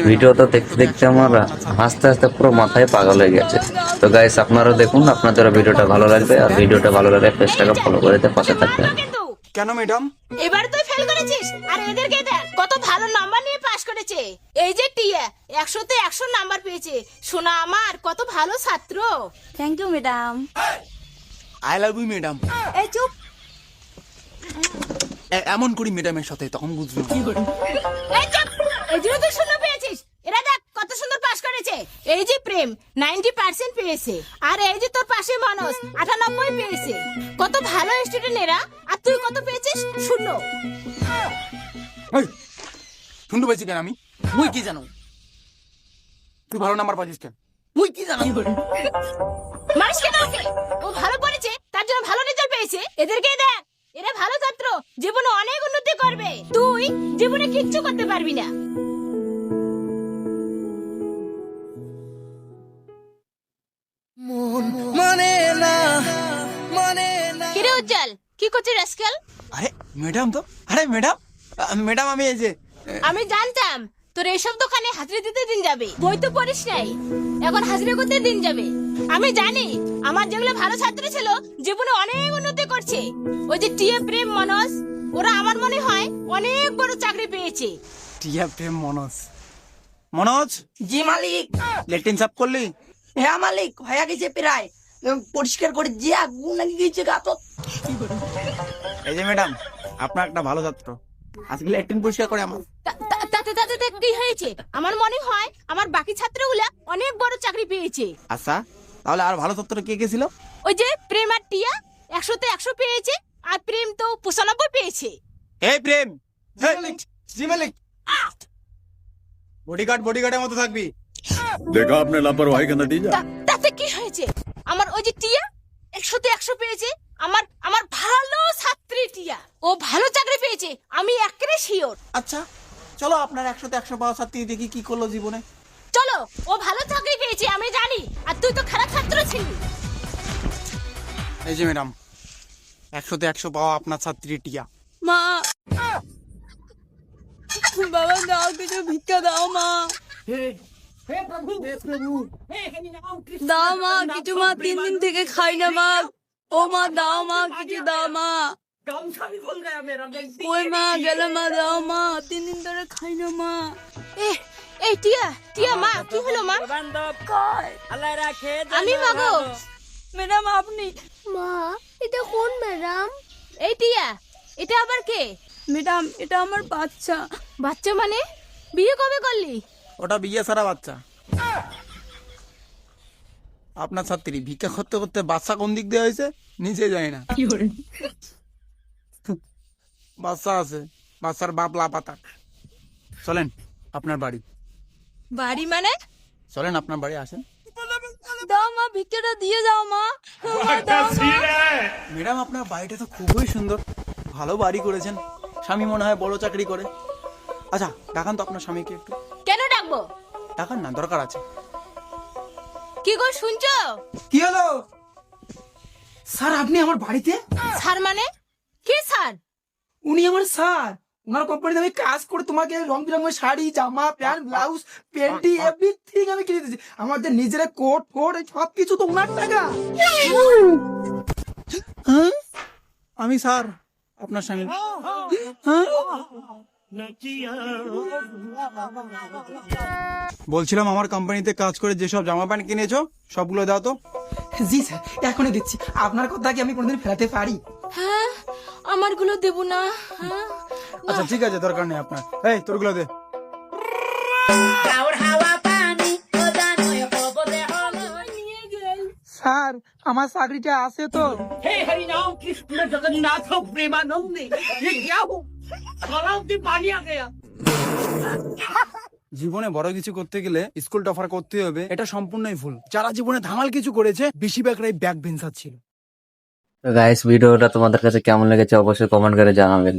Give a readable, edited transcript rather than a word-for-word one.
ভিডিওটা দেখতে দেখতে আমার হাসতে হাসতে পুরো মাথায় পাগল হয়ে গেছে। তো গাইস আপনারা দেখুন, আপনাদের ভিডিওটা ভালো লাগবে, আর ভিডিওটা ভালো লাগলে পেজটাকে ফলো করে দিতে পাশে থাকবেন। কেন ম্যাডাম? এবার তুই ফেল করেছিস, আর এদেরকে দেখ কত ভালো নাম্বার নিয়ে পাস করেছে। এই যে টিয়া 100-তে 100 নাম্বার পেয়েছে। শোনা আমার কত ভালো ছাত্র। Thank you madam. I love you madam. এই চুপ। এমন করি ম্যাডামের সাথে, তখন বুঝবো। এই চুপ, এই জন্য তুই শূন্য পেয়েছিস। এরা দেখ কত সুন্দর পাস করেছে। এই যে প্রেম 90% পেয়েছে, আর এই যে তোর পাশে মানুষ 98 পেয়েছে। কত ভালো স্টুডেন্ট এরা, আর তুই কত পেয়েছিস? শূন্য। শুনতে পাইছি কেন আমি? মুই কি জানো? তুই ভালো নাম্বার পাচ্ছিস কেন? মুই কি জানো? মানুষ কেন ওকে? ও ভালো পড়েছে, তার জন্য ভালো রেজাল্ট পেয়েছে। এদেরকে দেখ, এরা ভালো ছাত্র, জীবনে অনেক উন্নতি করবে। তুই জীবনে কিচ্ছু করতে পারবি না। মানে না, মানে না। কিরে উজ্জ্বল, কি করছিস আজকাল? আরে ম্যাডাম তো, আরে ম্যাডাম, ম্যাডাম আমি এই যে আমি জানতাম তোর এইসব দোকানে হাজিরা দিতে দিন যাবে। বই তো পড়িস নাই, এখন হাজিরা করতে দিন যাবে। আমি জানি আমার যেগুলো ভালো ছাত্র ছিল জীবনে অনেক উন্নতি করছে। ওই যে টিএ প্রেম মনোজ, ওরা আমার মনে হয় অনেক বড় চাকরি পেয়েছে। টিয়া প্রেম মনোজ। মনোজ, জি মালিক। লেট্রিন সাফ করলি? হ্যাঁ মালিক, হয়ে গেছে প্রায়। পরিষ্কার করে যে আগুন লাগি গেছে গাতত। এই যে ম্যাডাম, আপনার একটা ভালো ছাত্র, আজকে লেট্রিন পরিষ্কার করে আমার। তাতে তাতে কি হয়েছে? আমার মনে হয় আমার বাকি ছাত্রগুলা অনেক বড় চাকরি পেয়েছে। আচ্ছা, তাহলে আর ভালো ছাত্র কে কে ছিল? ওই যে প্রেম আর টিয়া 100-তে 100 পেয়েছে, আর প্রেম তো 95 পেয়েছে। এই প্রেম, জি মালিক। বডিগার্ডের মতো থাকবি। देखा आपने लापरवाही का नतीजा। তাতে কি হয়েছে? আমার ওই যে টিয়া 100-তে 100 পেয়েছে, আমার আমার ভালো ছাত্রী টিয়া, ও ভালো চাকরি পেয়েছে, আমি একেবারে শিওর। আচ্ছা চলো, আপনার 100-তে 100 পাওয়া ছাত্রী দেখি কি করলো জীবনে। চলো, ও ভালো চাকরি পেয়েছে আমি জানি, আর তুই তো খারাপ ছাত্র ছিলি। এই যে ম্যাডাম, 100-তে 100 পাওয়া আপনার ছাত্রী টিয়া। মা, বাবা দাও, কিছু ভিক্ষা দাও মা। দাও মা কিছু, মা 3 দিন থেকে খাই না মা। ও মা দাও মা, কিছু দাও মা। ওই মা গেল মা, দাও মা, 3 দিন ধরে খাই না মা। এই টিয়া, টিয়া মা, কি হলো মা? আমি মাগো। ম্যাডাম আপনি? মা, এটা কোন ম্যাডাম? এই টিয়া, এটা আবার কে? ম্যাডাম এটা আমার বাচ্চা। বাচ্চা মানে? বিয়ে কবে করলি? ওটা বিয়ে সারা বাচ্চা। আপনার ছাত্রী ভিক্ষা করতে করতে বাচ্চা কোন দিক দিয়ে হয়েছে নিজে যায় না। বাচ্চা আছে, বাচ্চার বাপ লাপাতা। চলেন আপনার বাড়ি। বাড়ি মানে? চলেন আপনার বাড়ি আসেন। দাও মা, ভিক্ষাটা দিয়ে যাও মা। মা, দাও মা। ম্যাডাম আপনার বাড়িটা তো খুবই সুন্দর, ভালো বাড়ি করেছেন। স্বামী মনে হয় বড় চাকরি করে। আচ্ছা ডাকান তো আপনার স্বামীকে একটু। কেন ডাকবো? ডাকান না, দরকার আছে। কি গো শুনছো? কি হলো স্যার? আপনি আমার বাড়িতে? স্যার মানে? কি স্যার? উনি আমার স্যার। ওনার কোম্পানিতে আমি কাজ করে তোমাকে রং বেরঙের শাড়ি, জামা, প্যান্ট, ব্লাউজ, পেন্টি এভরিথিং আমি কিনে দিয়েছি। আমাদের নিজের কোট ফোট সব কিছু তো ওনার টাকা। হ্যাঁ? আমি স্যার আপনার স্বামী। হ্যাঁ? বলছিলাম আমার কোম্পানিতে কাজ করে যেসব জামা প্যান্ট কিনেছো সবগুলো দাও তো। জি স্যার, এখনই দিচ্ছি। আপনার কথা কি আমি কোনোদিন ফেরাতে পারি? হ্যাঁ, আমারগুলো দেব না। হ্যাঁ, আচ্ছা ঠিক আছে, দরকার নেই আপনার। এই তোরগুলো দে। স্যার আমার চাকরিটা আছে তো? हे हरिनाम कृष्ण जगन्नाथ प्रेमानंद ये क्या हो गलाव से पानी आ गया। জীবনে বড় কিছু করতে গেলে স্কুল টপার করতে হবে, এটা সম্পূর্ণই ভুল। যারা জীবনে ধামাল কিছু করেছে বেশিরভাগরাই ব্যাক বেঞ্চার ছিল। তো গাইস ভিডিওটা তোমাদের কাছে কেমন লেগেছে অবশ্যই কমেন্ট করে জানাবেন।